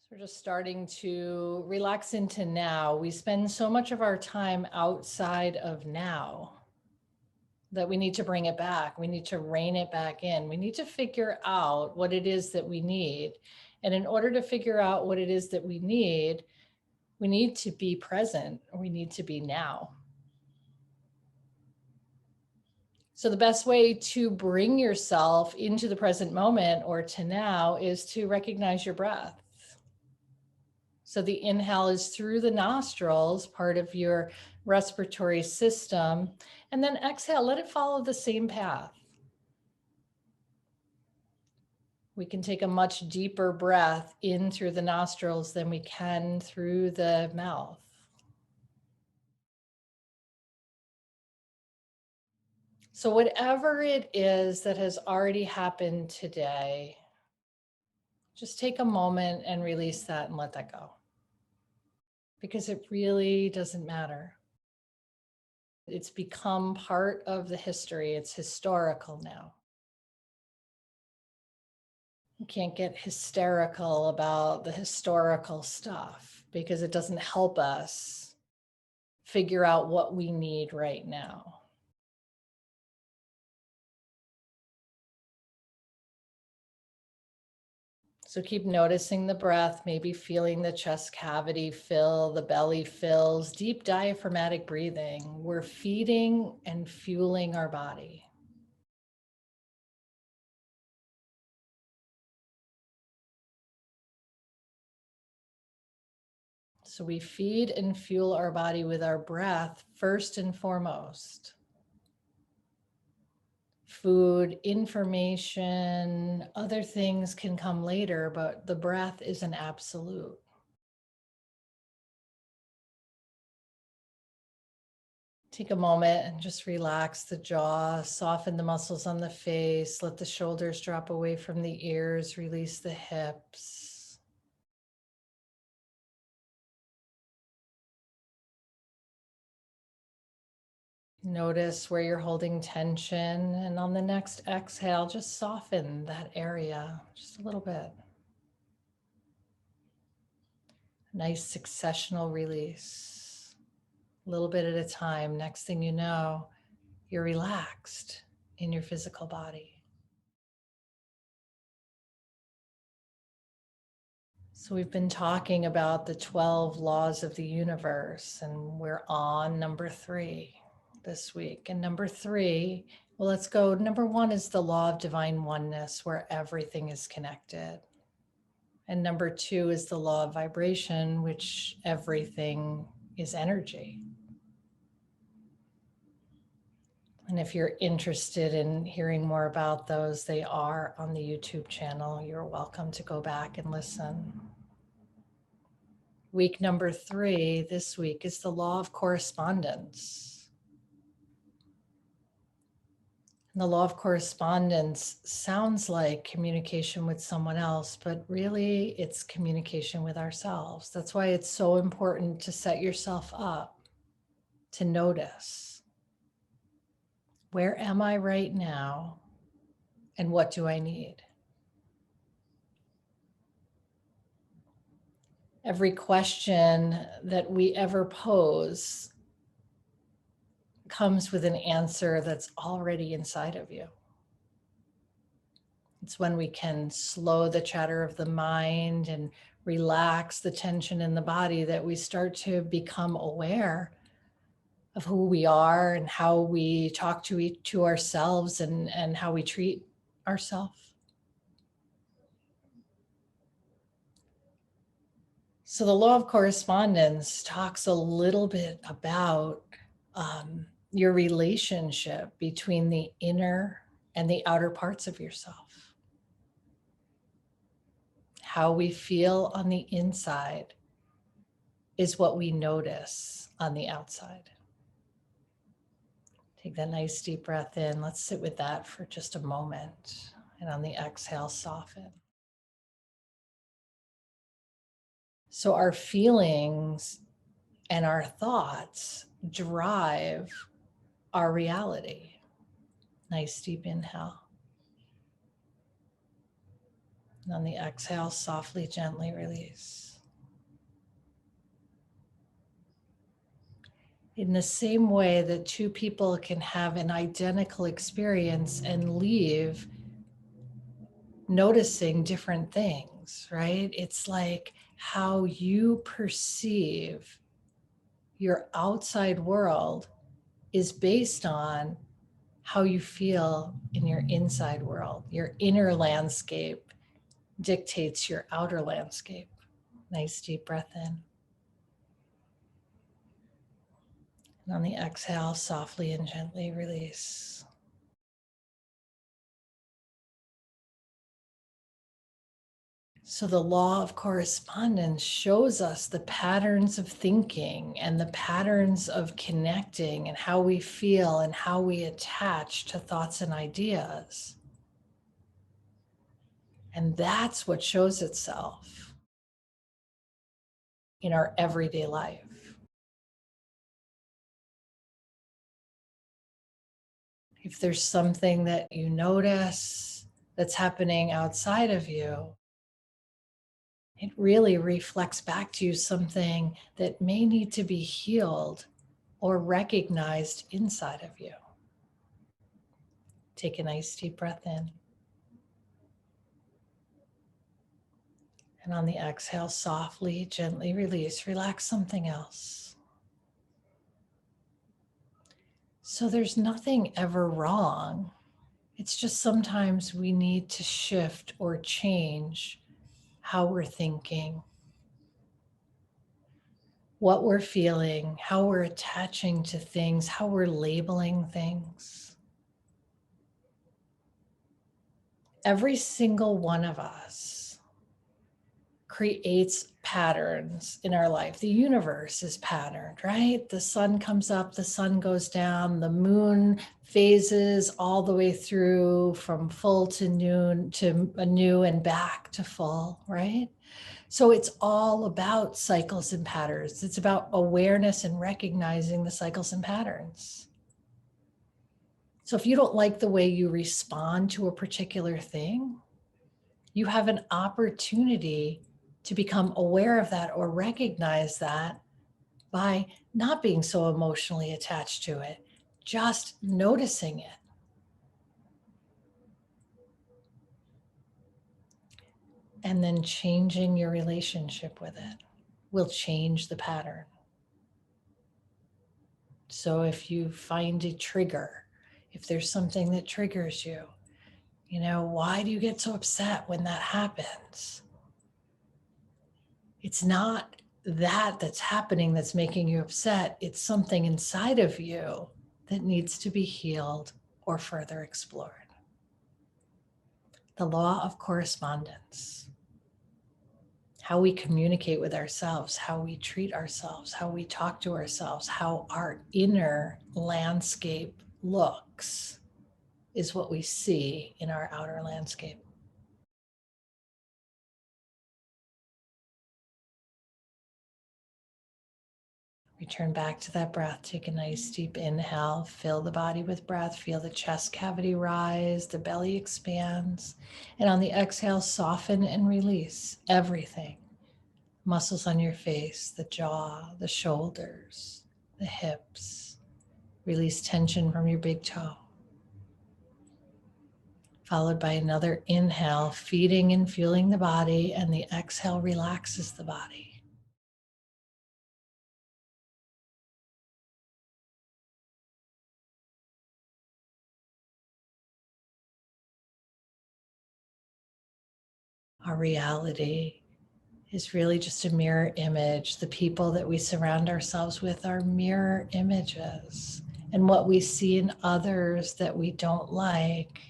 So we're just starting to relax into now. We spend so much of our time outside of now that we need to bring it back. We need to rein it back in. We need to figure out what it is that we need. And in order to figure out what it is that we need to be present. We need to be now. So the best way to bring yourself into the present moment or to now is to recognize your breath. So the inhale is through the nostrils, part of your respiratory system, and then exhale, let it follow the same path. We can take a much deeper breath in through the nostrils than we can through the mouth. So whatever it is that has already happened today, just take a moment and release that and let that go. Because it really doesn't matter. It's become part of the history. It's historical now. You can't get hysterical about the historical stuff because it doesn't help us figure out what we need right now. So keep noticing the breath, maybe feeling the chest cavity fill, the belly fills, deep diaphragmatic breathing. We're feeding and fueling our body. So we feed and fuel our body with our breath first and foremost. Food, information, other things can come later, but the breath is an absolute. Take a moment and just relax the jaw, soften the muscles on the face, let the shoulders drop away from the ears, release the hips. Notice where you're holding tension, and on the next exhale, just soften that area just a little bit. Nice successional release, a little bit at a time. Next thing you know, you're relaxed in your physical body. So we've been talking about the 12 laws of the universe, and we're on number 3 this week. And number 3, well, let's go. Number 1 is the law of divine oneness, where everything is connected. And number 2 is the law of vibration, which everything is energy. And if you're interested in hearing more about those, they are on the YouTube channel. You're welcome to go back and listen. Week number 3 this week is the law of correspondence. And the law of correspondence sounds like communication with someone else, but really it's communication with ourselves. That's why it's so important to set yourself up to notice. Where am I right now? And what do I need? Every question that we ever pose comes with an answer that's already inside of you. It's when we can slow the chatter of the mind and relax the tension in the body that we start to become aware of who we are and how we talk to ourselves and how we treat ourselves. So the law of correspondence talks a little bit about your relationship between the inner and the outer parts of yourself. How we feel on the inside is what we notice on the outside. Take that nice deep breath in. Let's sit with that for just a moment. And on the exhale, soften. So our feelings and our thoughts drive our reality. Nice deep inhale. And on the exhale, softly, gently release. In the same way that two people can have an identical experience and leave noticing different things, right? It's like how you perceive your outside world is based on how you feel in your inside world. Your inner landscape dictates your outer landscape. Nice deep breath in. And on the exhale, softly and gently release. So the law of correspondence shows us the patterns of thinking and the patterns of connecting and how we feel and how we attach to thoughts and ideas. And that's what shows itself in our everyday life. If there's something that you notice that's happening outside of you, it really reflects back to you something that may need to be healed or recognized inside of you. Take a nice deep breath in. And on the exhale, softly, gently release. Relax something else. So there's nothing ever wrong. It's just sometimes we need to shift or change how we're thinking, what we're feeling, how we're attaching to things, how we're labeling things. Every single one of us creates patterns in our life. The universe is patterned, right? The sun comes up, the sun goes down, the moon phases all the way through from full to noon to a new and back to full, right? So it's all about cycles and patterns. It's about awareness and recognizing the cycles and patterns. So if you don't like the way you respond to a particular thing, you have an opportunity to become aware of that or recognize that by not being so emotionally attached to it, just noticing it. And then changing your relationship with it will change the pattern. So if you find a trigger, if there's something that triggers you, why do you get so upset when that happens? It's not that's happening that's making you upset. It's something inside of you that needs to be healed or further explored. The law of correspondence. How we communicate with ourselves, how we treat ourselves, how we talk to ourselves, how our inner landscape looks is what we see in our outer landscape. Return back to that breath. Take a nice deep inhale. Fill the body with breath. Feel the chest cavity rise, the belly expands. And on the exhale, soften and release everything. Muscles on your face, the jaw, the shoulders, the hips. Release tension from your big toe. Followed by another inhale, feeding and fueling the body, and the exhale relaxes the body. Our reality is really just a mirror image. The people that we surround ourselves with are mirror images. And what we see in others that we don't like,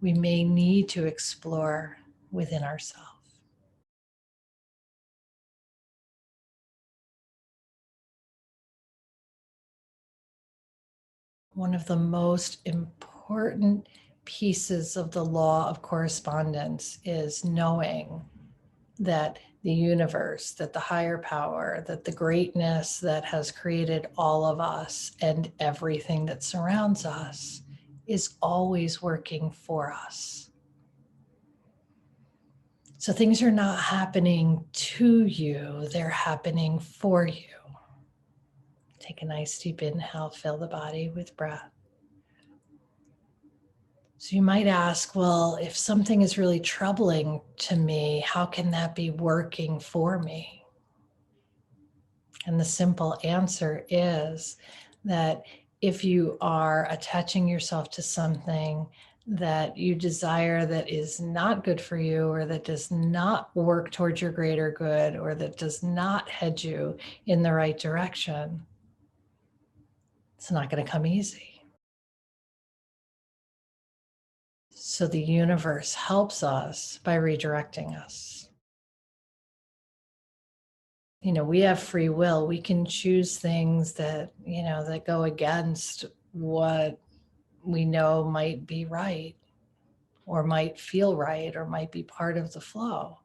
we may need to explore within ourselves. One of the most important pieces of the law of correspondence is knowing that the universe, that the higher power, that the greatness that has created all of us and everything that surrounds us is always working for us. So things are not happening to you, they're happening for you. Take a nice deep inhale, fill the body with breath. So you might ask, well, if something is really troubling to me, how can that be working for me? And the simple answer is that if you are attaching yourself to something that you desire that is not good for you, or that does not work towards your greater good, or that does not head you in the right direction, it's not going to come easy. So the universe helps us by redirecting us. We have free will. We can choose things that, that go against what we know might be right, or might feel right, or might be part of the flow.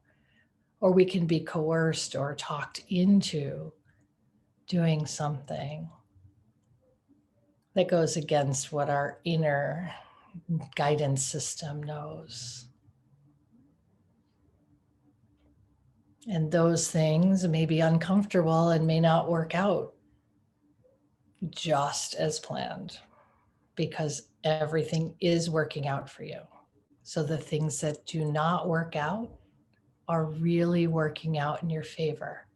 Or we can be coerced or talked into doing something that goes against what our inner guidance system knows. And those things may be uncomfortable and may not work out just as planned, because everything is working out for you. So the things that do not work out are really working out in your favor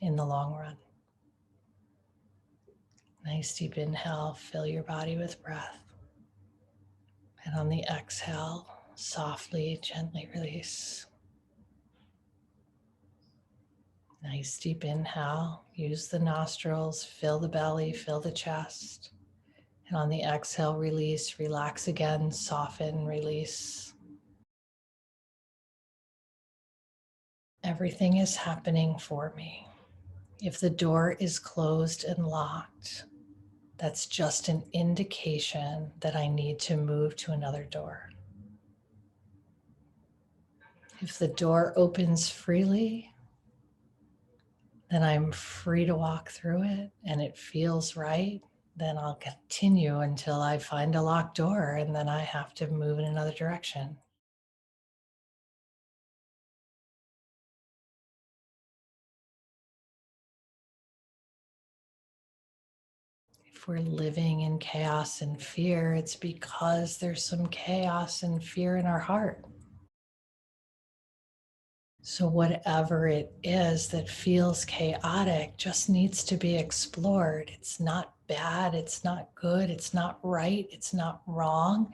in the long run. Nice deep inhale, fill your body with breath. And on the exhale, softly, gently release. Nice deep inhale, use the nostrils, fill the belly, fill the chest. And on the exhale, release, relax again, soften, release. Everything is happening for me. If the door is closed and locked, that's just an indication that I need to move to another door. If the door opens freely, then I'm free to walk through it and it feels right. Then I'll continue until I find a locked door, and then I have to move in another direction. If we're living in chaos and fear, it's because there's some chaos and fear in our heart. So whatever it is that feels chaotic just needs to be explored. It's not bad, it's not good, it's not right, it's not wrong.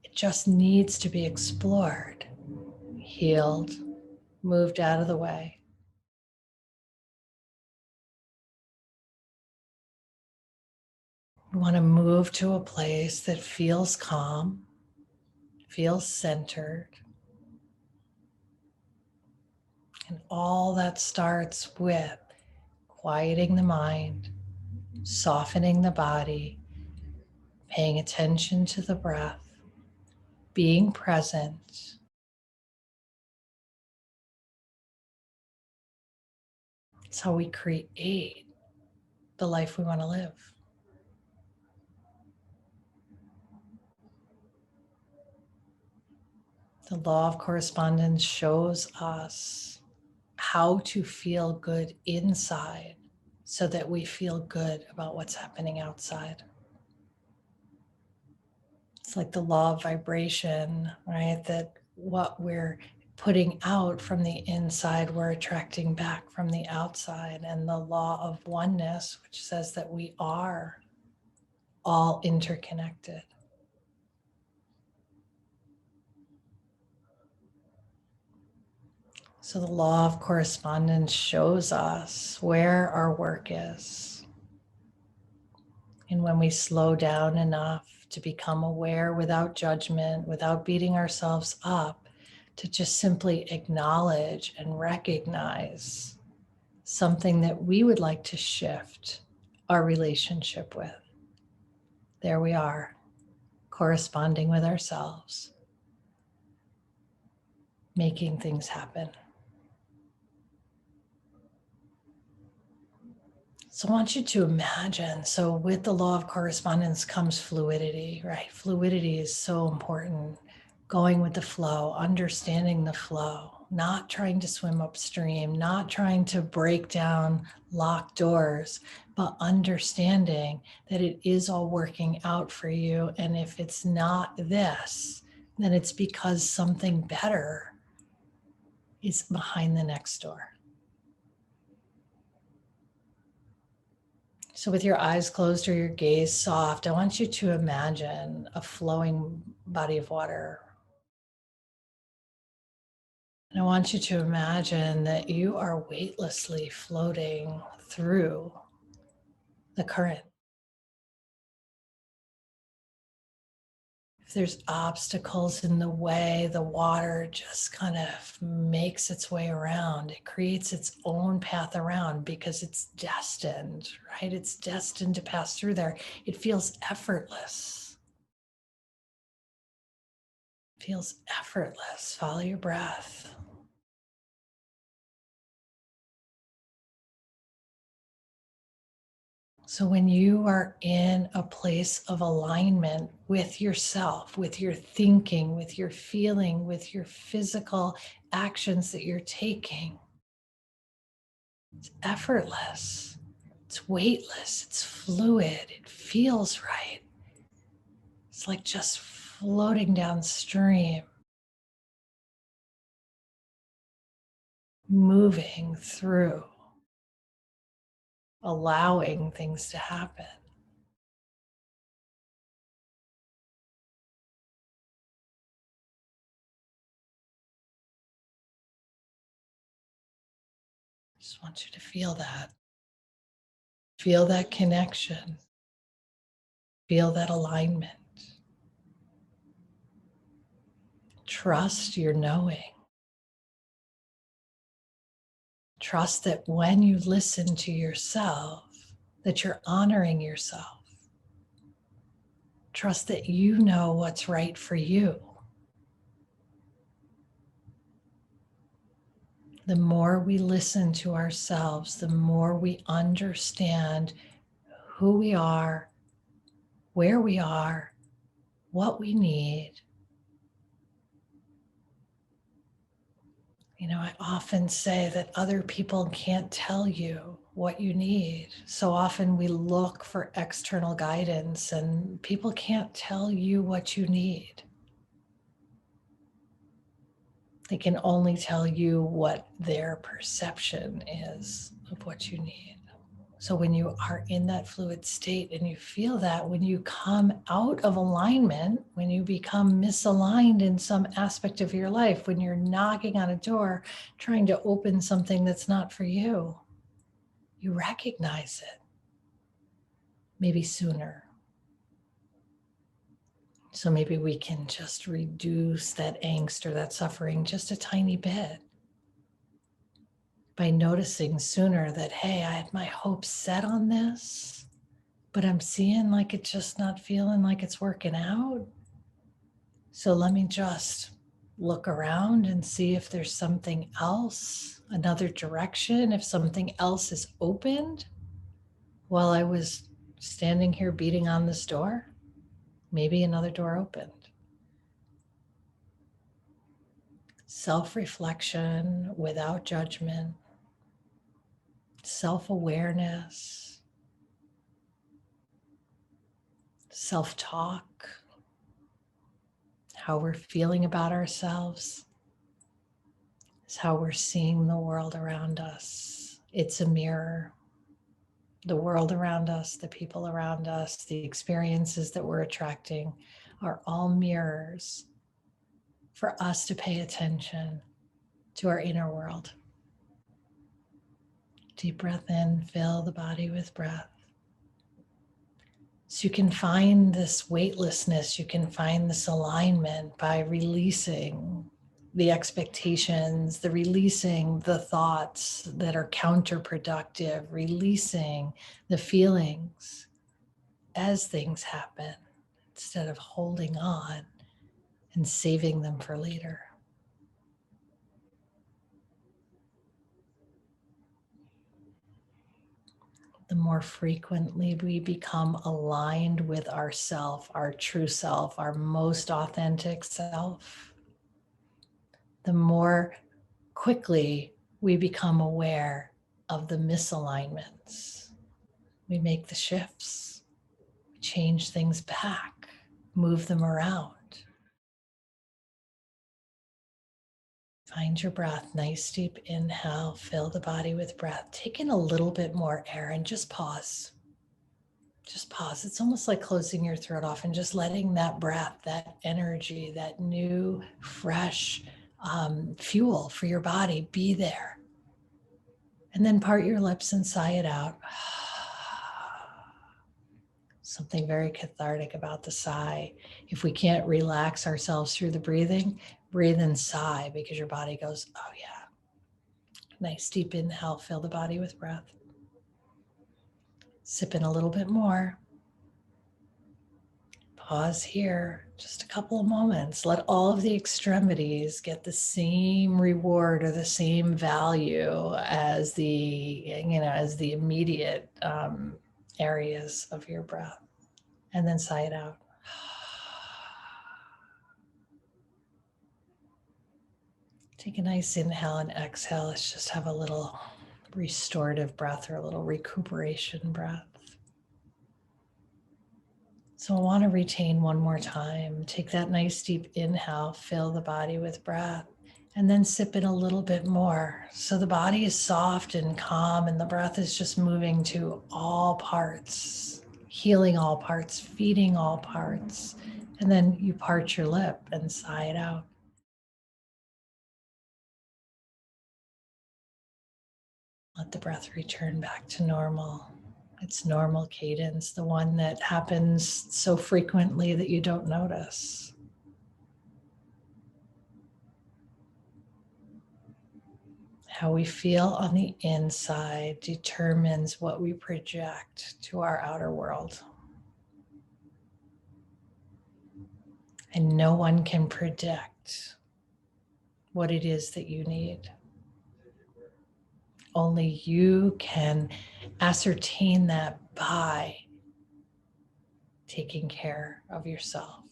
It just needs to be explored, healed, moved out of the way. We want to move to a place that feels calm, feels centered. And all that starts with quieting the mind, softening the body, paying attention to the breath, being present. It's how we create the life we want to live. The law of correspondence shows us how to feel good inside so that we feel good about what's happening outside. It's like the law of vibration, right? That what we're putting out from the inside, we're attracting back from the outside. And the law of oneness, which says that we are all interconnected. So the law of correspondence shows us where our work is. And when we slow down enough to become aware without judgment, without beating ourselves up, to just simply acknowledge and recognize something that we would like to shift our relationship with. There we are, corresponding with ourselves, making things happen. So I want you to imagine, so with the law of correspondence comes fluidity, right? Fluidity is so important. going with the flow, understanding the flow, not trying to swim upstream, not trying to break down locked doors, but understanding that it is all working out for you. And if it's not this, then it's because something better is behind the next door. So with your eyes closed or your gaze soft, I want you to imagine a flowing body of water. And I want you to imagine that you are weightlessly floating through the current. If there's obstacles in the way, the water just kind of makes its way around. It creates its own path around because it's destined, right? It's destined to pass through there. It feels effortless. It feels effortless. Follow your breath. So, when you are in a place of alignment with yourself, with your thinking, with your feeling, with your physical actions that you're taking, it's effortless, it's weightless, it's fluid, it feels right. It's like just floating downstream, moving through, allowing things to happen. Just want you to feel that. Feel that connection. Feel that alignment. Trust your knowing. Trust that when you listen to yourself, that you're honoring yourself. Trust that you know what's right for you. The more we listen to ourselves, the more we understand who we are, where we are, what we need. You know, I often say that other people can't tell you what you need. So often we look for external guidance, and people can't tell you what you need. They can only tell you what their perception is of what you need. So when you are in that fluid state and you feel that, when you come out of alignment, when you become misaligned in some aspect of your life, when you're knocking on a door, trying to open something that's not for you, you recognize it maybe sooner. So maybe we can just reduce that angst or that suffering just a tiny bit by noticing sooner that, hey, I had my hopes set on this, but I'm seeing like it's just not feeling like it's working out. So let me just look around and see if there's something else, another direction, if something else is opened while I was standing here beating on this door. Maybe another door opened. Self-reflection without judgment, self-awareness, self-talk, how we're feeling about ourselves is how we're seeing the world around us. It's a mirror. The world around us, the people around us, the experiences that we're attracting are all mirrors for us to pay attention to our inner world. Deep breath in, fill the body with breath. So you can find this weightlessness, you can find this alignment by releasing the expectations, the releasing the thoughts that are counterproductive, releasing the feelings as things happen instead of holding on and saving them for later. the more frequently we become aligned with ourself, our true self, our most authentic self, the more quickly we become aware of the misalignments. We make the shifts, change things back, move them around. Find your breath, nice deep inhale, fill the body with breath. Take in a little bit more air and just pause. Just pause. It's almost like closing your throat off and just letting that breath, that energy, that new, fresh fuel for your body be there. And then part your lips and sigh it out. Something very cathartic about the sigh. If we can't relax ourselves through the breathing, breathe and sigh because your body goes, oh yeah. Nice deep inhale, fill the body with breath. Sip in a little bit more. Pause here, just a couple of moments. Let all of the extremities get the same reward or the same value as the immediate areas of your breath. And then sigh it out. Take a nice inhale and exhale. Let's just have a little restorative breath or a little recuperation breath. So I want to retain one more time. Take that nice deep inhale, fill the body with breath, and then sip in a little bit more. So the body is soft and calm and the breath is just moving to all parts, healing all parts, feeding all parts. And then you part your lip and sigh it out. Let the breath return back to normal. Its normal cadence, the one that happens so frequently that you don't notice. How we feel on the inside determines what we project to our outer world. And no one can predict what it is that you need. Only you can ascertain that by taking care of yourself,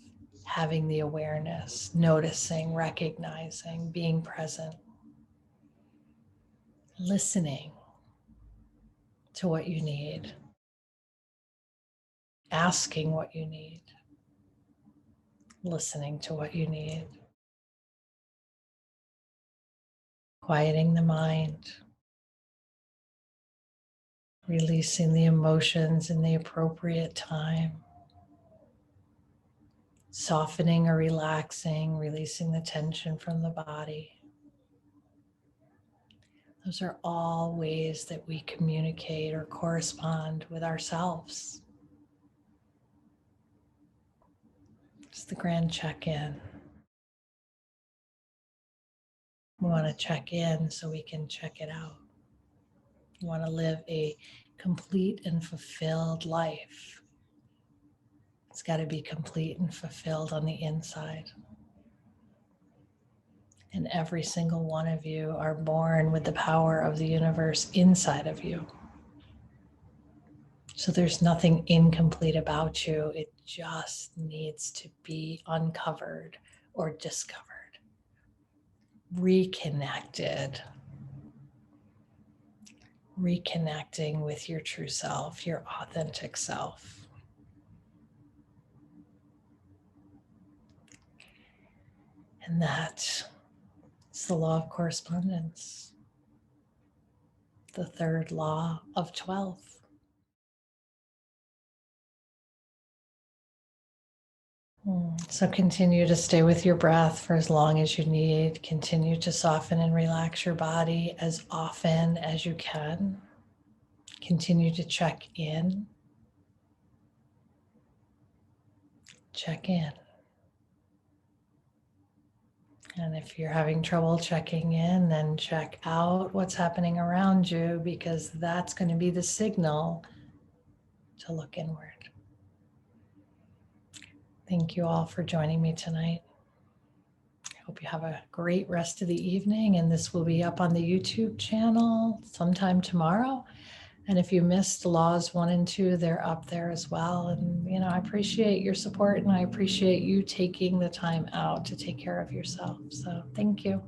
having the awareness, noticing, recognizing, being present, listening to what you need, asking what you need, listening to what you need, quieting the mind, releasing the emotions in the appropriate time, softening or relaxing, releasing the tension from the body. Those are all ways that we communicate or correspond with ourselves. It's the grand check-in. We want to check in so we can check it out. We want to live a complete and fulfilled life. It's got to be complete and fulfilled on the inside. And every single one of you are born with the power of the universe inside of you. So there's nothing incomplete about you. It just needs to be uncovered or discovered, reconnected, reconnecting with your true self, your authentic self. And that is the law of correspondence, the third law of 12. So continue to stay with your breath for as long as you need. Continue to soften and relax your body as often as you can. Continue to check in. Check in. And if you're having trouble checking in, then check out what's happening around you, because that's going to be the signal to look inward. Thank you all for joining me tonight. I hope you have a great rest of the evening, and this will be up on the YouTube channel sometime tomorrow. And if you missed laws 1 and 2, they're up there as well. And, I appreciate your support, and I appreciate you taking the time out to take care of yourself. So thank you.